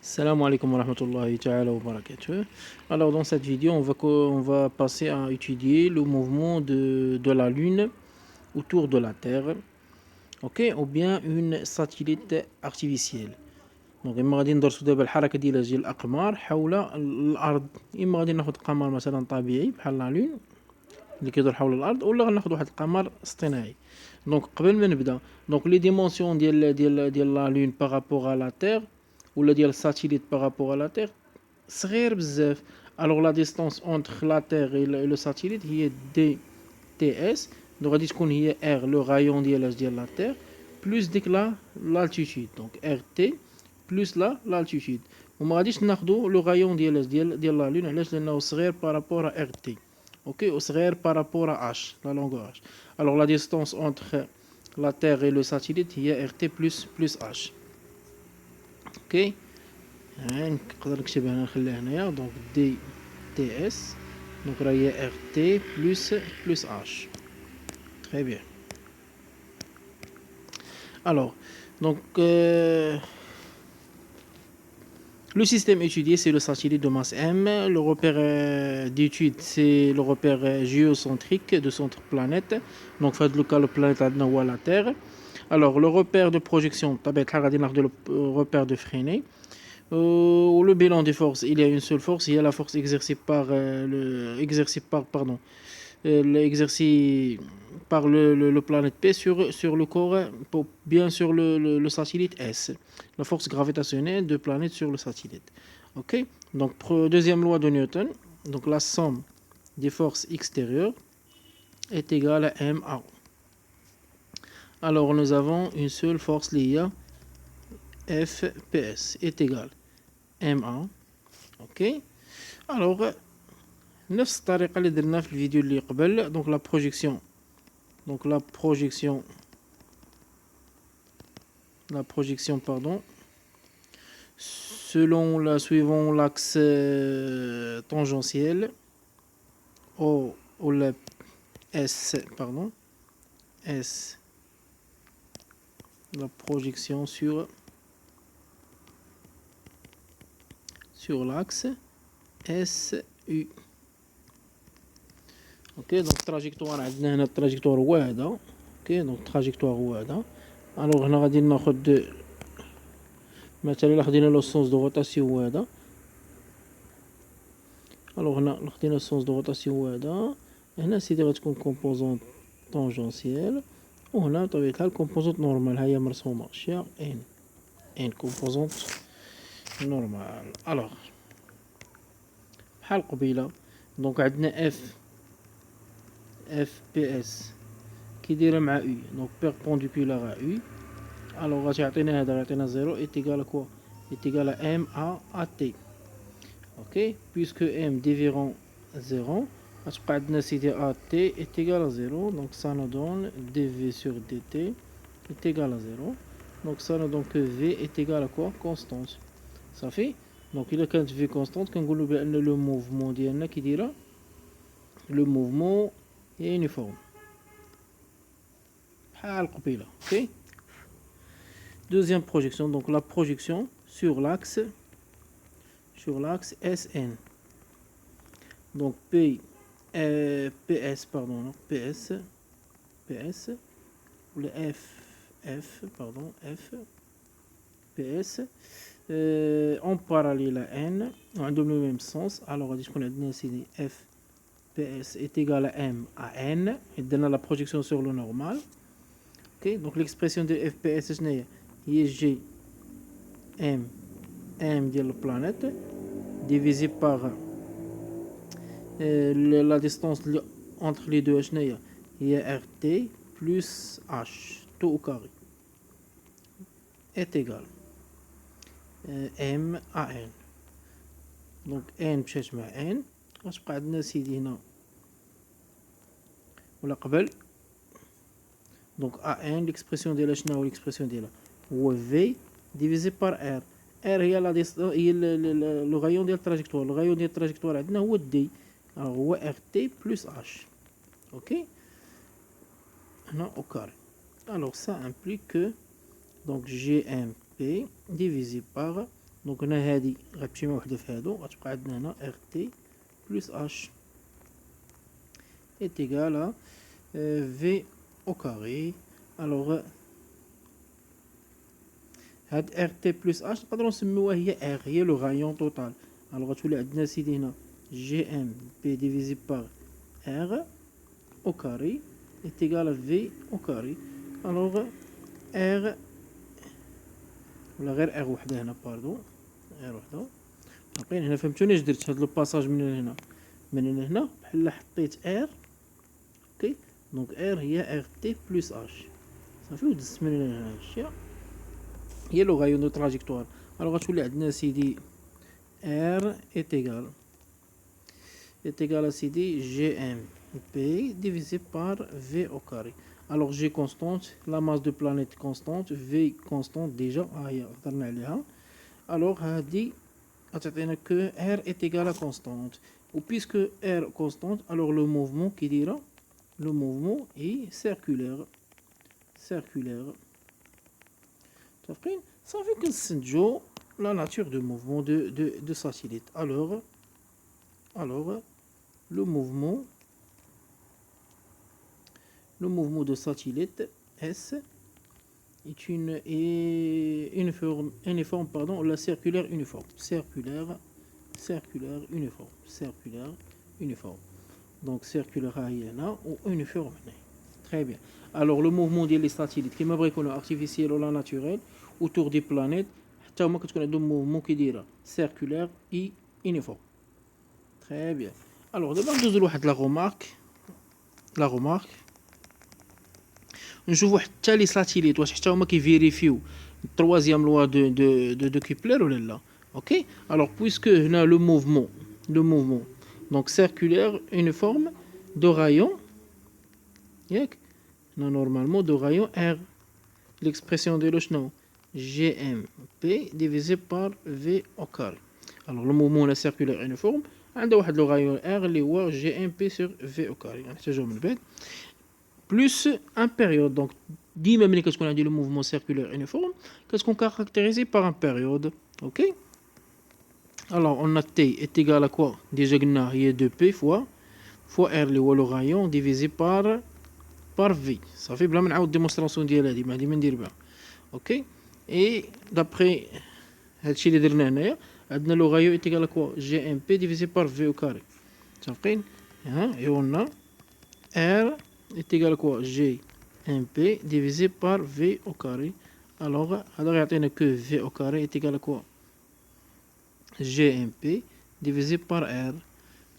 Salam alaikum wa rahmatullahi ta'ala wa barakatuh. Alors dans cette vidéo, on va passer à étudier le mouvement de la Lune autour de la Terre, ok, ou bien une satellite artificielle. Donc إما غادي ندرسو دابا الحركة ديال الأقمار حول الأرض، إما غادي ناخد قمر مثلا طبيعي بحال لا لون اللي كيدور حول الأرض، ولا غناخد واحد القمر اصطناعي. دونك قبل ما نبدا، دونك لي ديمونسيون ديال لا لون بارابور à la Terre ولا ديال الساتيليت بارابور à la Terre صغير بزاف. الوغ لا ديستونس اونتر لا تيغ اي لو ساتيليت هي دي تي اس، دونك غادي تكون هي ار لو غايون ديال لا تيغ بلوس ديك لالتيتود، دونك ار تي بلوس لالتيتود. وما غاديش ناخدو لو غايون ديال لا لون، علاش؟ لانه صغير بارابور ا ار تي، اوكي، وصغير بارابور ا اش لا لونغور اش. الوغ لا ديستونس اونتر لا تيغ اي لو ساتيليت هي ار تي بلوس اش، اوكي. نقدر نكتبها هنا، نخليها هنايا، دونك دي تي اس، دونك راه هي ار تي بلوس اش. تري بيان. Alors, donc, le système étudié, c'est le satellite de masse M. Le repère d'étude, c'est le repère géocentrique de centre planète. Donc, fait le cas, le planète à la Terre. Alors, le repère de projection, le repère de freinée. Le bilan des forces, il y a une seule force, il y a la force exercée par l'exercice par le planète P sur le corps, bien sur le satellite S, la force gravitationnelle de planète sur le satellite. Ok, donc deuxième loi de Newton, donc la somme des forces extérieures est égale à ma. Alors nous avons une seule force liée à FPS est égale ma. ok. Alors نفس الطريقة اللي درنا في الفيديو اللي قبل، donc la projection pardon, suivant l'axe tangentiel ou le S, pardon, S, la projection sur l'axe SU. اوكي، دونك التراجيكتوار عندنا هنا، التراجيكتوار هو هذا، اوكي، دونك التراجيكتوار هو هذا. الوغ هنا غادي ناخد مثلا الا خدينا لو سونس دو روتاسيون هو هذا. الوغ هنا خدينا لو سونس دو روتاسيون هو هذا. هنا سيدي غتكون كومبوزونت طونجونسيال، وهنا بطبيعة الحال كومبوزونت نورمال، ها هي مرسومة شيا ان كومبوزونت نورمال. الوغ بحال قبيله، دونك عندنا اف بي اس كي دايره مع U، donc perpendiculaire à U. alors غادي يعطينا هذا، يعطينا 0 est égal à quoi؟ est égal à M à T. ok، puisque M dévirant 0 غتبقى عندنا سيدي A T est égal à 0، donc ça nous donne dV sur dt est égal à 0. donc ça nous donne que V est égal à quoi؟ constante. صافي. donc إلا كانت V constante كنقولوا بأن le mouvement ديالنا كي دايره، le mouvement est uniforme بحال قبيله. ok. Deuxième projection, donc la projection sur l'axe SN. Donc PS, pardon, PS, ou le F, pardon, F, PS, en parallèle à N, on donne le même sens. Alors, on dit qu'on a donné ici F, PS est égal à M à N, et donne la projection sur le normal. ok. donc l'expression de FPS, c'est G M de la planète divisé par la distance entre les deux, il y a RT plus H tout au carré est égal M à N. donc N مشات مع N غتبقى عندنا سيدي هنا ولا قبل. donc AN l'expression ديالها شنو هو؟ l'expression ديالها هو V divisé par R. R هي لا هي لو غايون ديال التراجيكتوار، لو غايون ديال التراجيكتوار عندنا هو دي، هو ار تي بلس اش. اوكي، هنا او كاري. alors ça implique que donc GMP divisé par دونك هنا هادي غتمشي مع وحده في هادو، غتبقى عندنا هنا ار تي بلس اش est égal à V au carré. Alors هاد RT plus H نقدروا نسميوها هي R، هي لو غايون توتال. alors غتولي عندنا سيدي هنا GMP divisé par R au carré est égal à V au carré. alors R ولا غير R وحده هنا باردون، R وحده باقيين هنا. فهمتوني اش درت؟ هاد لو باساج من هنا هنا بحال حطيت R. اوكي دونك R هي RT plus H صافي، ودزت من هنا هادشي هي لو غايون دو تراجيكتوار. الوغ غتولي عندنا سيدي R est égal à سيدي GMP divisé par V au carré. alors G constante, la masse de planète constante, V constante déjà هي هضرنا عليها. alors هادي غتعطينا que R est égal à constante. ou puisque R constante, alors le mouvement qui dira le mouvement est circulaire. تفقين صافي كنستنتجو la nature du mouvement de satellite. alors le mouvement de satellite S est une forme pardon, la circulaire uniforme. circulaire uniforme. donc circulaire هنا ou uniforme هنا. très bien. alors le mouvement ديال لي ساتيليت كيما بغا يكونوا artificiel ولا naturel autour des planètes حتى هما كتكون عندهم موفمون كيديرها circulaire et uniforme. très bien. alors دابا ندوزو لواحد لا رومارك نشوفوا حتى لي ساتيليت واش حتى هما كيفيريفيو التروازيام لوا دو كيبلر ولا لا. اوكي alors puisque هنا le mouvement donc circulaire uniforme de rayon ياك هنا normalement de rayon R l'expression ديالو شنو GMP divisé par V au carré. alors le mouvement circulaire uniforme عنده واحد لو غايون R اللي هو GMP sur V au carré غنحتاجوه من بعد plus un période. donc ديما ملي كتكون عندي لو موفمون سيركولير يونيفورم كتكون كاركتيريزي بار ان بيريود. اوكي alors on a T est égal à quoi déjà قلنا هي 2P fois R اللي هو لو غايون divisé par V صافي بلا ما نعاود ديمونستراسيون ديال هادي ما عندي ما ندير بها. اوكي اي دابري هادشي اللي درنا هنايا عندنا لو غايون est égal à quoi GMP divisé par V au carré متفقين. ها اي قلنا R est égal à quoi GMP divisé par V au carré. alors هذا غيعطينا que V au carré est égal à quoi GMP divisé par R,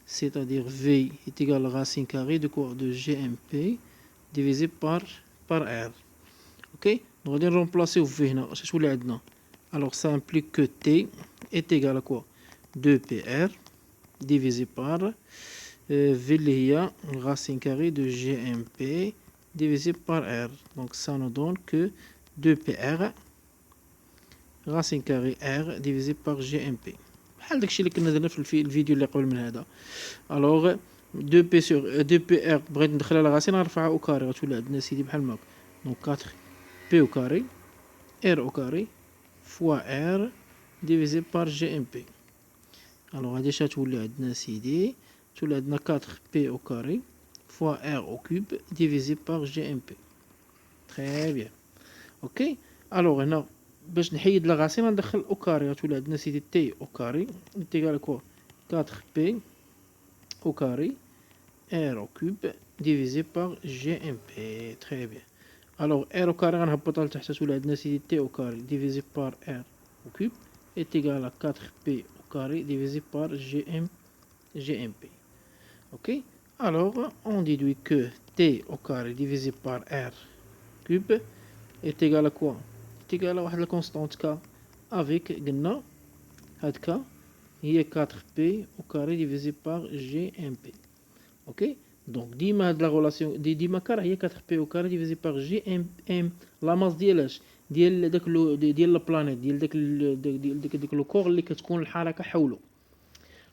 c'est-à-dire V est égal à racine carrée de quoi de GMP divisé par R. ok donc on va remplacer V هنا واش تولي عندنا. alors ça implique que T est égal à quoi 2PR divisé par V اللي هي racine carrée de GMP divisé par R. donc ça nous donne que 2PR racine carrée R divisé par GMP بحال داكشي اللي كنا درنا في الفيديو اللي قبل من هذا. الوغ 2P sur 2PR بغيت ندخلها لغاسين نرفعها او كاري غتولي عندنا سيدي بحال هكا. دونك 4P au carré R au carré fois R divisé par GMP. الوغ هادي اش تولي عندنا سيدي تولي عندنا 4P au carré fois R au cube divisé par GMP. très bien. اوكي الوغ هنا باش نحيد لا غاسين ندخل او كاري غتولي عندنا سيدي تي او كاري تيغال كوا 4 بي او كاري ار او كوب ديفيزي باغ جي ام بي. تري بيان. الوغ ار او كاري غنهبطها لتحت تولي عندنا سيدي تي او كاري ديفيزي بار ار او كوب اي تيغال 4 بي او كاري ديفيزي بار جي ام بي. اوكي الوغ اون ديدوي كو تي او كاري ديفيزي بار ار كوب est égal à quoi est égal à واحد الكونستانت k avec قلنا هاد k هي 4p au carré divisé par gmp. ok donc ديما هاد لا غولاسيون ديما كار هي 4p au carré divisé par gm لا ماس ديالاش ديال داك ديال البلانيت ديال لو كور اللي كتكون الحركه حوله.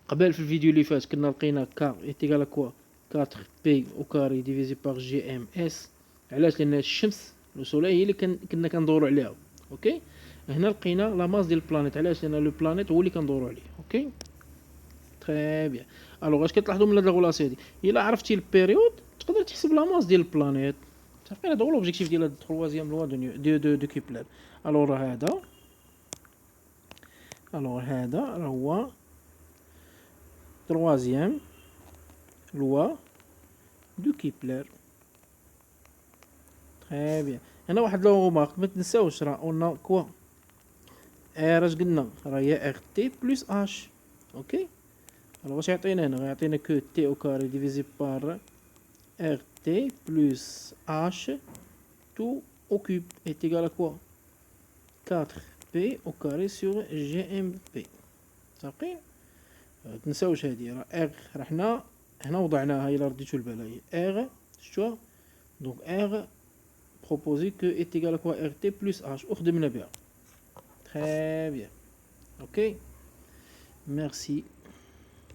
قبل في الفيديو اللي فات كنا لقينا k est égal à quoi 4p au carré divisé par gms. علاش؟ لان الشمس لو سولي هي اللي كنا كندورو عليها. اوكي هنا لقينا لا ماس ديال البلانيت. علاش؟ لان لو بلانيت هو اللي كندورو عليه. اوكي تري بيان. الوغ اش كتلاحظوا من هاد الغولاسيون هادي؟ الا عرفتي البيريود تقدر تحسب لا ماس ديال البلانيت. صافي هذا هو لوبجيكتيف ديال هاد التروازيام لوا دو كيبلر. الوغ هذا راه هو troisième loi de Kepler. Très bien. هنا واحد لو مارك ما تنساوش راه قلنا كوا اش قلنا راه هي ار تي بلس اش. اوكي الوغ واش يعطينا هنا؟ غيعطينا كو تي او كاري ديفيزي بار ار تي بلس اش tout au cube est égal à quoi 4p au carré sur gmp. صافي تنساوش هادي راه ار راه هنا وضعناها الا رديتو البال هي ار شتوها دونك ار proposé que est égal à quoi rt plus h وخدمنا بها. Très bien. Ok merci.